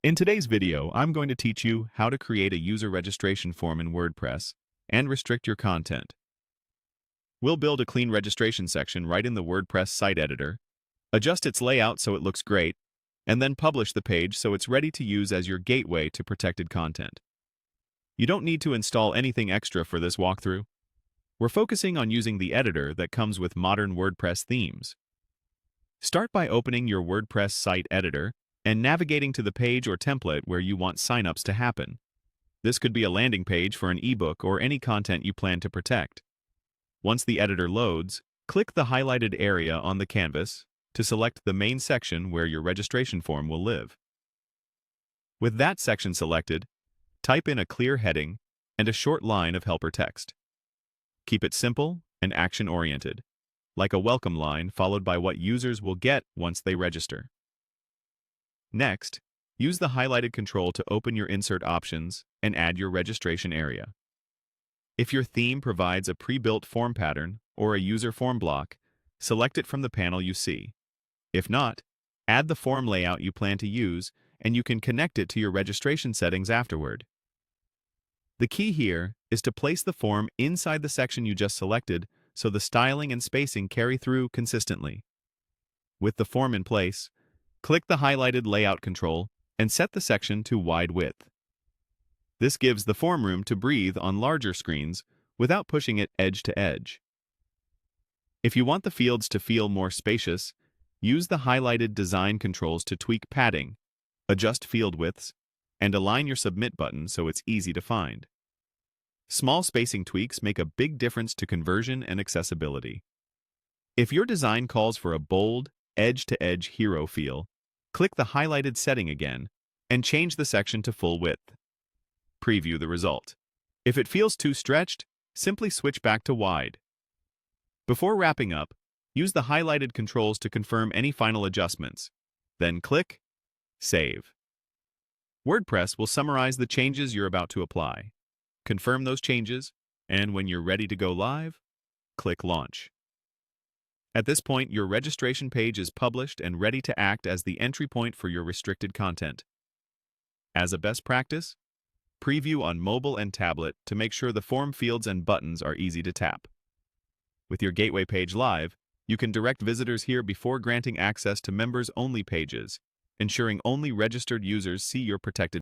In today's video, I'm going to teach you how to create a user registration form in WordPress and restrict your content. We'll build a clean registration section right in the WordPress site editor, adjust its layout so it looks great, and then publish the page so it's ready to use as your gateway to protected content. You don't need to install anything extra for this walkthrough. We're focusing on using the editor that comes with modern WordPress themes. Start by opening your WordPress site editor and navigating to the page or template where you want signups to happen. This could be a landing page for an ebook or any content you plan to protect. Once the editor loads, click the highlighted area on the canvas to select the main section where your registration form will live. With that section selected, type in a clear heading and a short line of helper text. Keep it simple and action-oriented, like a welcome line followed by what users will get once they register. Next, use the highlighted control to open your insert options and add your registration area. If your theme provides a pre-built form pattern or a user form block, select it from the panel you see. If not, add the form layout you plan to use and you can connect it to your registration settings afterward. The key here is to place the form inside the section you just selected so the styling and spacing carry through consistently. With the form in place, click the highlighted layout control and set the section to wide width. This gives the form room to breathe on larger screens without pushing it edge to edge. If you want the fields to feel more spacious, use the highlighted design controls to tweak padding, adjust field widths, and align your submit button so it's easy to find. Small spacing tweaks make a big difference to conversion and accessibility. If your design calls for a bold, edge-to-edge hero feel, click the highlighted setting again and change the section to full width. Preview the result. If it feels too stretched, simply switch back to wide. Before wrapping up, use the highlighted controls to confirm any final adjustments. Then click Save. WordPress will summarize the changes you're about to apply. Confirm those changes, and when you're ready to go live, click Launch. At this point, your registration page is published and ready to act as the entry point for your restricted content. As a best practice, preview on mobile and tablet to make sure the form fields and buttons are easy to tap. With your gateway page live, you can direct visitors here before granting access to members-only pages, ensuring only registered users see your protected